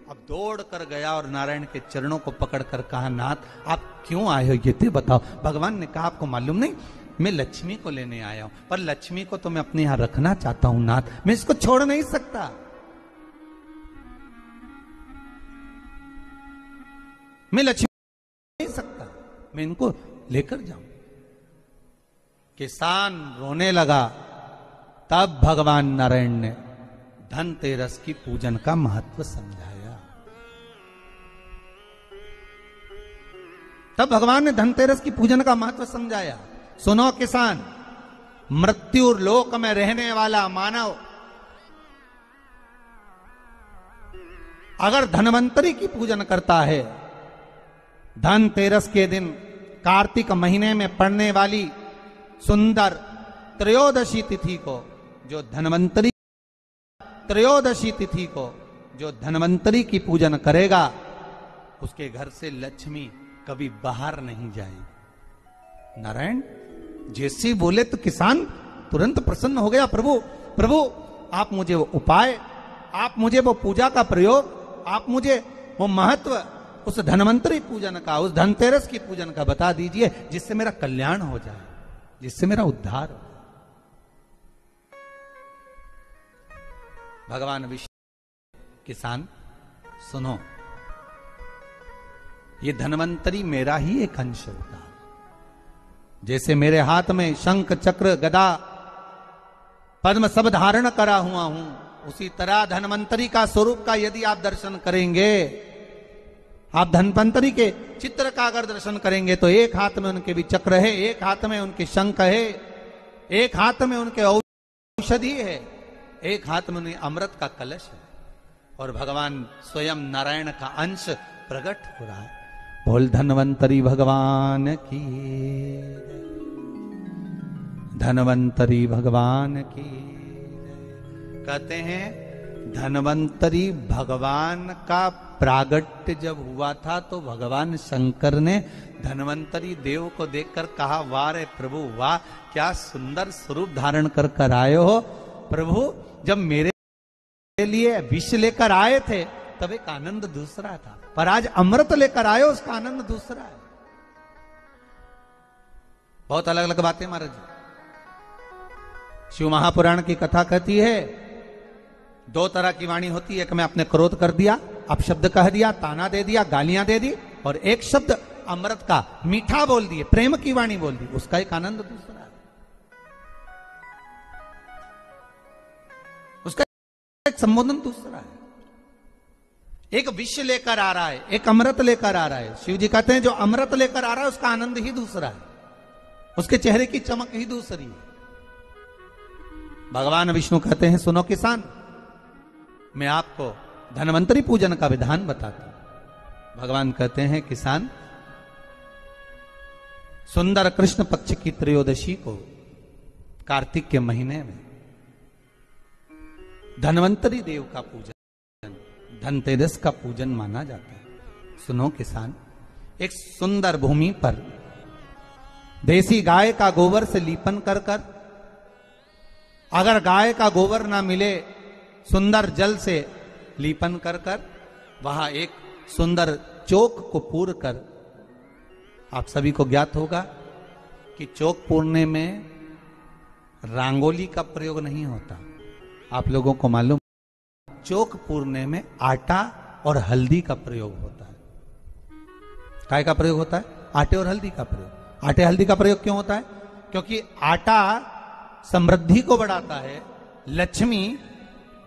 अब दौड़ कर गया और नारायण के चरणों को पकड़कर कहा, नाथ आप क्यों आए हो ये तो बताओ। भगवान ने कहा, आपको मालूम नहीं, मैं लक्ष्मी को लेने आया हूं, पर लक्ष्मी को तो मैं अपने यहां रखना चाहता हूं नाथ, मैं इसको छोड़ नहीं सकता। मैं लक्ष्मी नहीं सकता, मैं इनको लेकर जाऊं। किसान रोने लगा। तब भगवान नारायण ने धनतेरस की पूजन का महत्व समझाया। तब भगवान ने धनतेरस की पूजन का महत्व समझाया। सुनो किसान, मृत्यु लोक में रहने वाला मानव अगर धनवंतरी की पूजन करता है, धनतेरस के दिन कार्तिक महीने में पड़ने वाली सुंदर त्रयोदशी तिथि को, जो धनवंतरी त्रयोदशी तिथि को जो धनवंतरी की पूजन करेगा, उसके घर से लक्ष्मी कभी बाहर नहीं जाएगी। नारायण जैसे बोले तो किसान तुरंत प्रसन्न हो गया। प्रभु प्रभु आप मुझे वो उपाय, आप मुझे वो पूजा का प्रयोग, आप मुझे वो महत्व उस धनवंतरी पूजन का, उस धनतेरस की पूजन का बता दीजिए, जिससे मेरा कल्याण हो जाए, जिससे मेरा उद्धार हो। भगवान विष्णु, किसान सुनो, ये धनवंतरी मेरा ही एक अंश होता है। जैसे मेरे हाथ में शंख चक्र गदा पद्म सब धारण करा हुआ हूं, उसी तरह धनवंतरी का स्वरूप का यदि आप दर्शन करेंगे, आप धनवंतरी के चित्र का अगर दर्शन करेंगे, तो एक हाथ में उनके भी चक्र है, एक हाथ में उनके शंख है, एक हाथ में उनके औषधि है, एक हाथ में उन्हें अमृत का कलश है, और भगवान स्वयं नारायण का अंश प्रकट हो रहा है। बोल धनवंतरी भगवान की, धनवंतरी भगवान की। कहते हैं धनवंतरी भगवान का प्रागट्य जब हुआ था, तो भगवान शंकर ने धनवंतरी देव को देखकर कहा, वाह रे प्रभु वाह, क्या सुंदर स्वरूप धारण कर कर आए हो। प्रभु जब मेरे लिए विष लेकर आए थे तब एक आनंद दूसरा था, पर आज अमृत लेकर आए, उसका आनंद दूसरा है। बहुत अलग अलग बातें महाराज। शिव महापुराण की कथा कहती है, दो तरह की वाणी होती है, एक में आपने क्रोध कर दिया, अपशब्द कह दिया, ताना दे दिया, गालियां दे दी, और एक शब्द अमृत का मीठा बोल दिए, प्रेम की वाणी बोल दी, उसका एक आनंद दूसरा है, उसका एक संबोधन दूसरा है। एक विष लेकर आ रहा है, एक अमृत लेकर आ रहा है। शिव जी कहते हैं जो अमृत लेकर आ रहा है उसका आनंद ही दूसरा है, उसके चेहरे की चमक ही दूसरी है। भगवान विष्णु कहते हैं, सुनो किसान, मैं आपको धनवंतरी पूजन का विधान बताता हूं। भगवान कहते हैं, किसान, सुंदर कृष्ण पक्ष की त्रयोदशी को कार्तिक के महीने में धनवंतरी देव का पूजन, धनतेरस का पूजन माना जाता है। सुनो किसान, एक सुंदर भूमि पर देसी गाय का गोबर से लीपन कर कर, अगर गाय का गोबर ना मिले, सुंदर जल से लीपन कर कर, वहां एक सुंदर चौक को पूर कर, आप सभी को ज्ञात होगा कि चौक पूरने में रंगोली का प्रयोग नहीं होता। आप लोगों को मालूम, चौक पूरने में आटा और हल्दी का प्रयोग होता है। काय का प्रयोग होता है? आटे और हल्दी का प्रयोग। आटे हल्दी का प्रयोग क्यों होता है? क्योंकि आटा समृद्धि को बढ़ाता है, लक्ष्मी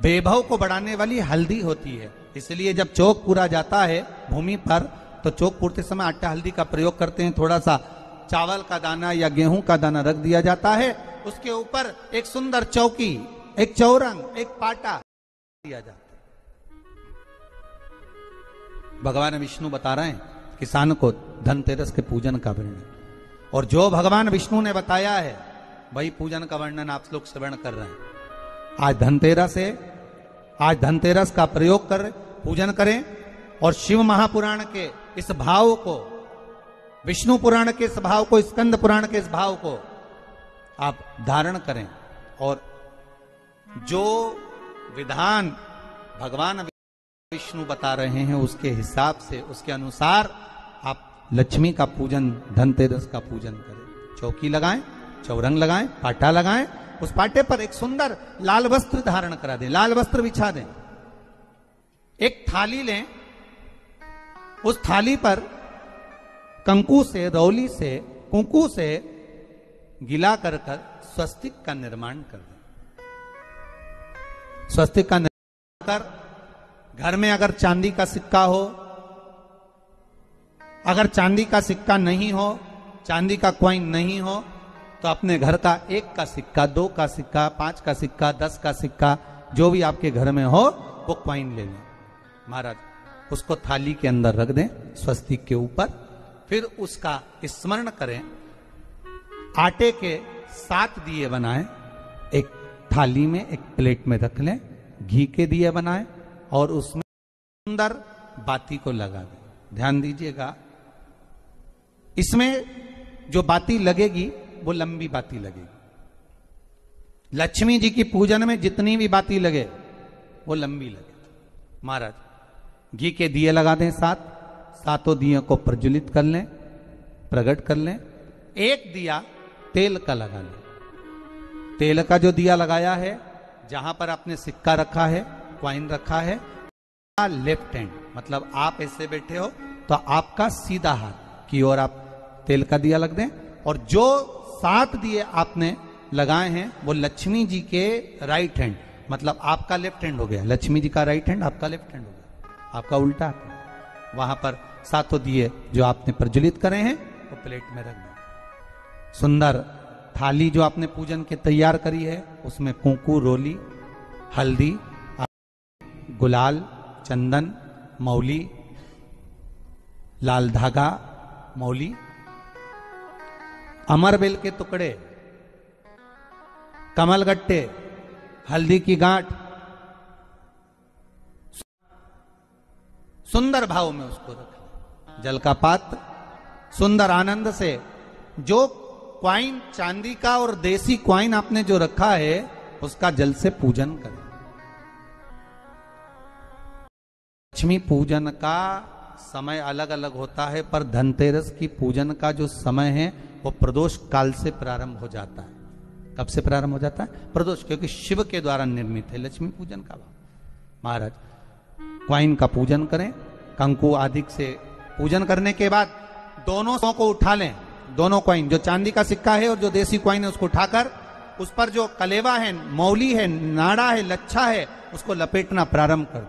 वैभव को बढ़ाने वाली हल्दी होती है। इसलिए जब चौक पूरा जाता है भूमि पर, तो चौक पूरते समय आटा हल्दी का प्रयोग करते हैं। थोड़ा सा चावल का दाना या गेहूं का दाना रख दिया जाता है, उसके ऊपर एक सुंदर चौकी, एक चौरंग, एक पाटा दिया जाता है। भगवान विष्णु बता रहे हैं किसान को धनतेरस के पूजन का वर्णन, और जो भगवान विष्णु ने बताया है वही पूजन का वर्णन आप लोग श्रवण कर रहे हैं। आज धनतेरस है, आज धनतेरस का प्रयोग कर पूजन करें, और शिव महापुराण के इस भाव को, विष्णु पुराण के इस भाव को, स्कंद पुराण के इस भाव को आप धारण करें, और जो विधान भगवान विष्णु बता रहे हैं उसके हिसाब से, उसके अनुसार आप लक्ष्मी का पूजन, धनतेरस का पूजन करें। चौकी लगाएं, चौरंग लगाएं, पाटा लगाएं, उस पाटे पर एक सुंदर लाल वस्त्र धारण करा दें, लाल वस्त्र बिछा दें। एक थाली लें, उस थाली पर कंकु से, रौली से, कुंकू से गिला कर स्वस्तिक का निर्माण कर दें। स्वस्तिक का निर्माण कर, घर में अगर चांदी का सिक्का हो, अगर चांदी का सिक्का नहीं हो, चांदी का कॉइन नहीं हो, तो अपने घर का 1 का सिक्का, 2 का सिक्का, 5 का सिक्का, 10 का सिक्का, जो भी आपके घर में हो वो कॉइन ले लें महाराज, उसको थाली के अंदर रख दें स्वस्तिक के ऊपर। फिर उसका स्मरण करें, आटे के 7 दिए बनाएं, एक थाली में, एक प्लेट में रख लें, घी के दिए बनाएं और उसमें सुंदर बाती को लगा दें। ध्यान दीजिएगा, इसमें जो बाती लगेगी वो लंबी बाती लगेगी। लक्ष्मी जी की पूजन में जितनी भी बाती लगे वो लंबी लगे। महाराज घी के दिए लगा दें 7, सातों दियों को प्रज्वलित कर लें, प्रकट कर लें। एक दिया तेल का लगा लें। तेल का जो दिया लगाया है, जहां पर आपने सिक्का रखा है, कॉइन रखा है, लेफ्ट हैंड, मतलब आप ऐसे बैठे हो तो आपका सीधा हाथ की ओर आप तेल का दिया लग दें। और जो 7 दिए आपने लगाए हैं वो लक्ष्मी जी के राइट हैंड, मतलब आपका लेफ्ट हैंड हो गया, लक्ष्मी जी का राइट हैंड, आपका लेफ्ट हैंड हो गया, आपका उल्टा हाथ है। वहां पर 7 दिए जो आपने प्रज्वलित करे हैं वो प्लेट में रख दें। सुंदर थाली जो आपने पूजन के तैयार करी है, उसमें कुंकू, रोली, हल्दी, गुलाल, चंदन, मौली, लाल धागा, मौली, अमरबेल के टुकड़े, कमलगट्टे, हल्दी की गांठ, सुंदर भाव में उसको रखें। जल का पात्र सुंदर आनंद से, जो क्वाइन चांदी का और देसी क्वाइन आपने जो रखा है उसका जल से पूजन करें। लक्ष्मी पूजन का समय अलग अलग होता है, पर धनतेरस की पूजन का जो समय है वो प्रदोष काल से प्रारंभ हो जाता है। कब से प्रारंभ हो जाता है? प्रदोष, क्योंकि शिव के द्वारा निर्मित है लक्ष्मी पूजन का भाव। महाराज क्वाइन का पूजन करें, कंकु आदि से पूजन करने के बाद दोनों को उठा लें। दोनों क्वाइन, जो चांदी का सिक्का है और जो देसी क्वाइन है, उसको उठाकर उस पर जो कलेवा है, मौली है, नाड़ा है, लच्छा है, उसको लपेटना प्रारंभ कर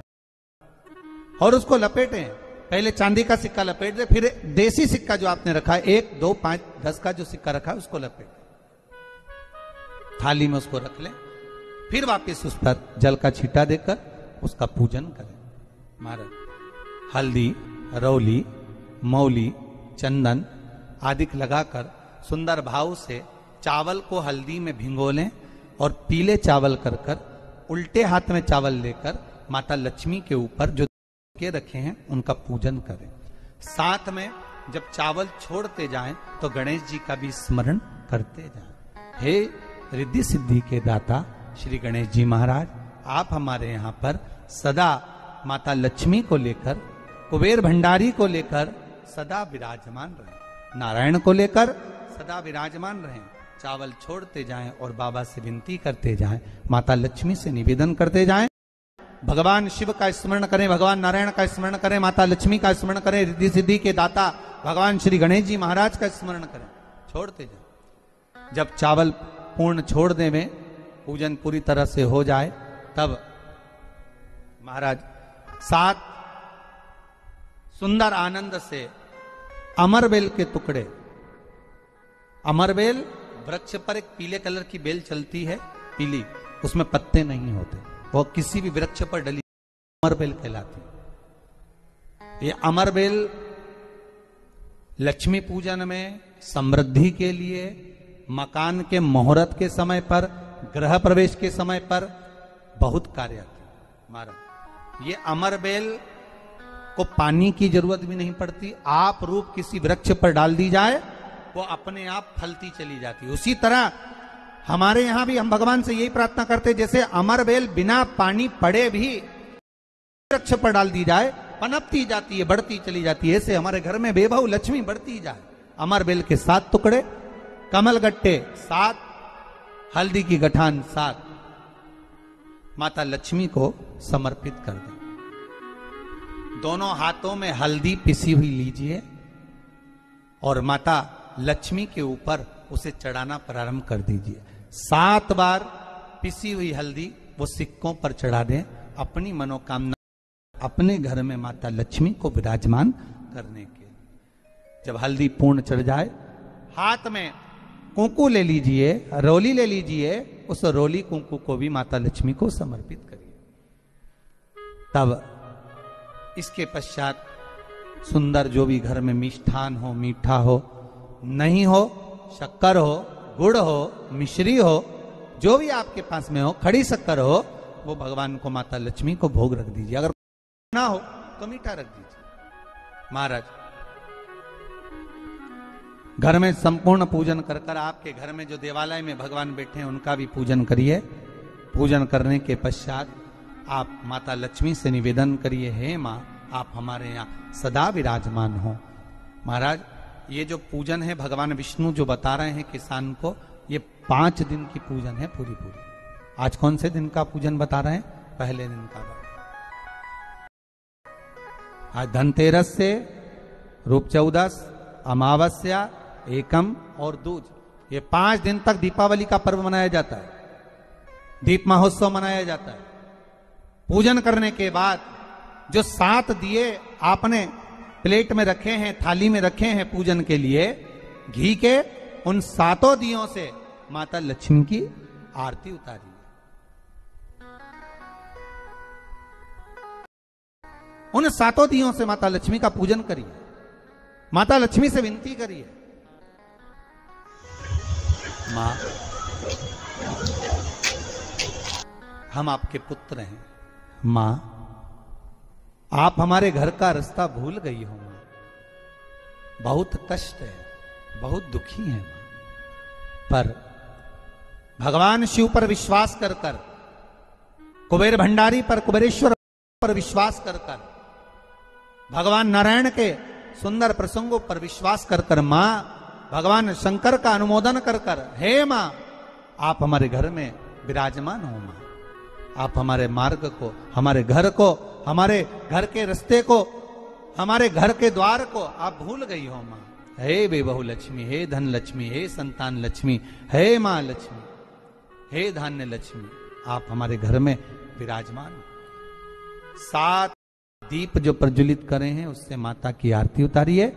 और उसको लपेटें। पहले चांदी का सिक्का लपेट दे, फिर देसी सिक्का जो आपने रखा है, 1, 2, 5, 10 का जो सिक्का रखा है उसको लपेट, थाली में उसको रख लें। फिर वापस उस पर जल का छींटा देकर उसका पूजन करें। महाराज हल्दी, रौली, मौली, चंदन आदि लगाकर सुंदर भाव से चावल को हल्दी में भिगो लें और पीले चावल कर उल्टे हाथ में चावल लेकर माता लक्ष्मी के ऊपर जो के रखे हैं उनका पूजन करें। साथ में जब चावल छोड़ते जाएं तो गणेश जी का भी स्मरण करते जाएं। हे रिद्धि सिद्धि के दाता श्री गणेश जी महाराज, आप हमारे यहाँ पर सदा माता लक्ष्मी को लेकर, कुबेर भंडारी को लेकर सदा विराजमान रहें, नारायण को लेकर सदा विराजमान रहें। चावल छोड़ते जाएं और बाबा से विनती करते जाएं, माता लक्ष्मी से निवेदन करते जाएं, भगवान शिव का स्मरण करें, भगवान नारायण का स्मरण करें, माता लक्ष्मी का स्मरण करें, रिद्धि सिद्धि के दाता भगवान श्री गणेश जी महाराज का स्मरण करें, छोड़ते जाएं। जब चावल पूर्ण छोड़ दे में पूजन पूरी तरह से हो जाए, तब महाराज 7 सुंदर आनंद से अमरबेल के टुकड़े, अमरबेल वृक्ष पर एक पीले कलर की बेल चलती है, पीली, उसमें पत्ते नहीं होते, वो किसी भी वृक्ष पर डली, अमरबेल कहलाती। ये अमरबेल लक्ष्मी पूजन में, समृद्धि के लिए, मकान के मुहूर्त के समय पर, गृह प्रवेश के समय पर बहुत कार्य आती है। महाराज ये अमरबेल को पानी की जरूरत भी नहीं पड़ती, आप रूप किसी वृक्ष पर डाल दी जाए वो अपने आप फलती चली जाती। उसी तरह हमारे यहां भी हम भगवान से यही प्रार्थना करते, जैसे अमरबेल बिना पानी पड़े भी वृक्ष पर डाल दी जाए, पनपती जाती है, बढ़ती चली जाती है। ऐसे हमारे घर में बेबहू लक्ष्मी बढ़ती जाए। अमर बेल के 7 टुकड़े, कमल गट्टे 7, हल्दी की गठान 7 माता लक्ष्मी को समर्पित कर दें। दोनों हाथों में हल्दी पिसी हुई लीजिए और माता लक्ष्मी के ऊपर उसे चढ़ाना प्रारंभ कर दीजिए। 7 बार पिसी हुई हल्दी वो सिक्कों पर चढ़ा दें, अपनी मनोकामना अपने घर में माता लक्ष्मी को विराजमान करने के। जब हल्दी पूर्ण चढ़ जाए, हाथ में कुंकू ले लीजिए, रोली ले लीजिए, उस रोली कुंकू को भी माता लक्ष्मी को समर्पित करिए। तब इसके पश्चात सुंदर जो भी घर में मिष्ठान हो, मीठा हो, नहीं हो, शक्कर हो, गुड़ हो, मिश्री हो, जो भी आपके पास में हो, खड़ी शक्कर हो, वो भगवान को माता लक्ष्मी को भोग रख दीजिए। अगर ना हो तो मीठा रख दीजिए। महाराज, घर में संपूर्ण पूजन कर कर आपके घर में जो देवालय में भगवान बैठे हैं उनका भी पूजन करिए। पूजन करने के पश्चात आप माता लक्ष्मी से निवेदन करिए, हे माँ आप हमारे यहाँ सदा विराजमान हो। महाराज, ये जो पूजन है भगवान विष्णु जो बता रहे हैं किसान को, ये 5 दिन की पूजन है पूरी। आज कौन से दिन का पूजन बता रहे हैं? पहले दिन का। आज धनतेरस से रूप चौदस, अमावस्या, एकम और दूज, ये 5 दिन तक दीपावली का पर्व मनाया जाता है, दीप महोत्सव मनाया जाता है। पूजन करने के बाद जो 7 दिए आपने प्लेट में रखे हैं, थाली में रखे हैं पूजन के लिए, घी के, उन 7 दियों से माता लक्ष्मी की आरती उतारिए। उन 7 दियों से माता लक्ष्मी का पूजन करिए। माता लक्ष्मी से विनती करिए, मां हम आपके पुत्र हैं, मां आप हमारे घर का रास्ता भूल गई हो, बहुत कष्ट है, बहुत दुखी है मां। पर भगवान शिव पर विश्वास कर कर, कुबेर भंडारी पर, कुबेरेश्वर पर विश्वास कर कर, भगवान नारायण के सुंदर प्रसंगों पर विश्वास कर कर, मां भगवान शंकर का अनुमोदन कर कर, हे मां आप हमारे घर में विराजमान हो। मां आप हमारे मार्ग को, हमारे घर को, हमारे घर के रास्ते को, हमारे घर के द्वार को आप भूल गई हो। मां हे बेबहू लक्ष्मी, हे धन लक्ष्मी, हे संतान लक्ष्मी, हे मां लक्ष्मी, हे धान्य लक्ष्मी, आप हमारे घर में विराजमान हो। 7 दीप जो प्रज्वलित करे हैं उससे माता की आरती उतारिए।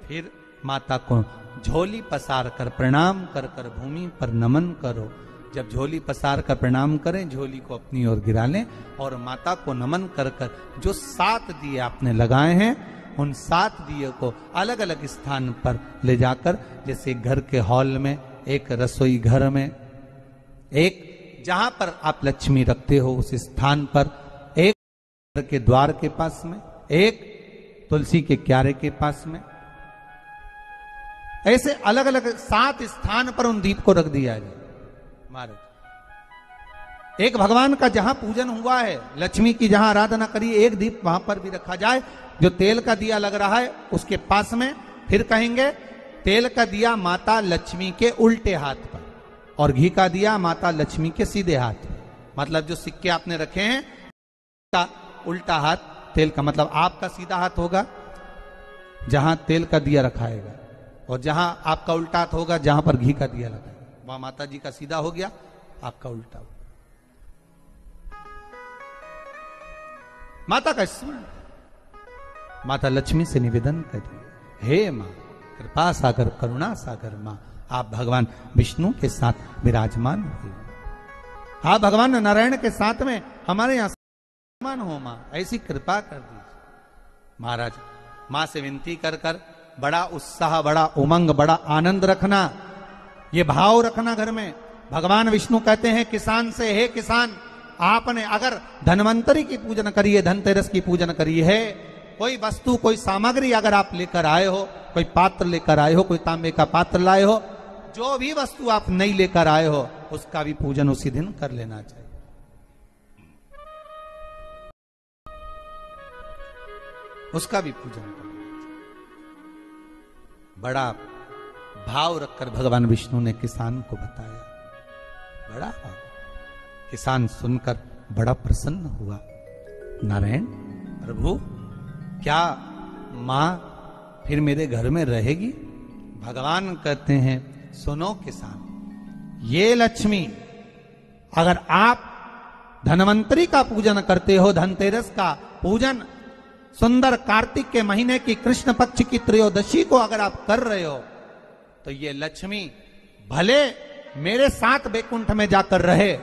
फिर माता को झोली पसार कर प्रणाम कर कर भूमि पर नमन करो। जब झोली पसार कर प्रणाम करें, झोली को अपनी ओर गिरा लें और माता को नमन कर कर जो 7 दिए आपने लगाए हैं, उन 7 दिए को अलग अलग स्थान पर ले जाकर, जैसे घर के हॉल में, एक रसोई घर में, एक जहां पर आप लक्ष्मी रखते हो उस स्थान पर, एक घर के द्वार के पास में, एक तुलसी के क्यारे के पास में, ऐसे अलग अलग 7 स्थान पर उन दीप को रख दिया जाए। महाराज, एक भगवान का जहां पूजन हुआ है, लक्ष्मी की जहां आराधना करी, एक दीप वहां पर भी रखा जाए। जो तेल का दिया लग रहा है उसके पास में, फिर कहेंगे तेल का दिया माता लक्ष्मी के उल्टे हाथ पर और घी का दिया माता लक्ष्मी के सीधे हाथ पर। मतलब जो सिक्के आपने रखे हैं का उल्टा हाथ तेल का, मतलब आपका सीधा हाथ होगा जहां तेल का दिया रखाएगा, और जहां आपका उल्टा हाथ होगा जहां पर घी का दिया लगा, वहां माता जी का सीधा हो गया, आपका उल्टा हो। माता का स्मरण, माता लक्ष्मी से निवेदन करिए, हे मां कृपा सागर, करुणा सागर मां, आप भगवान विष्णु के साथ विराजमान हुए, आप भगवान नारायण के साथ में हमारे यहां विराजमान हो। मां ऐसी कृपा कर दीजिए। महाराज, मां से विनती कर कर बड़ा उत्साह, बड़ा उमंग, बड़ा आनंद रखना, ये भाव रखना घर में। भगवान विष्णु कहते हैं किसान से, हे किसान आपने अगर धन्वंतरी की पूजन करी है, धनतेरस की पूजन करी है, कोई वस्तु, कोई सामग्री अगर आप लेकर आए हो, कोई पात्र लेकर आए हो, कोई तांबे का पात्र लाए हो, जो भी वस्तु आप नहीं लेकर आए हो उसका भी पूजन उसी दिन कर लेना चाहिए। उसका भी पूजन करो। बड़ा भाव रखकर भगवान विष्णु ने किसान को बताया। बड़ा भाव। किसान सुनकर बड़ा प्रसन्न हुआ। नारायण प्रभु, क्या मां फिर मेरे घर में रहेगी? भगवान कहते हैं, सुनो किसान, ये लक्ष्मी अगर आप धनवंतरी का पूजन करते हो, धनतेरस का पूजन सुंदर कार्तिक के महीने की कृष्ण पक्ष की त्रयोदशी को अगर आप कर रहे हो, तो ये लक्ष्मी भले मेरे साथ बैकुंठ में जाकर रहे,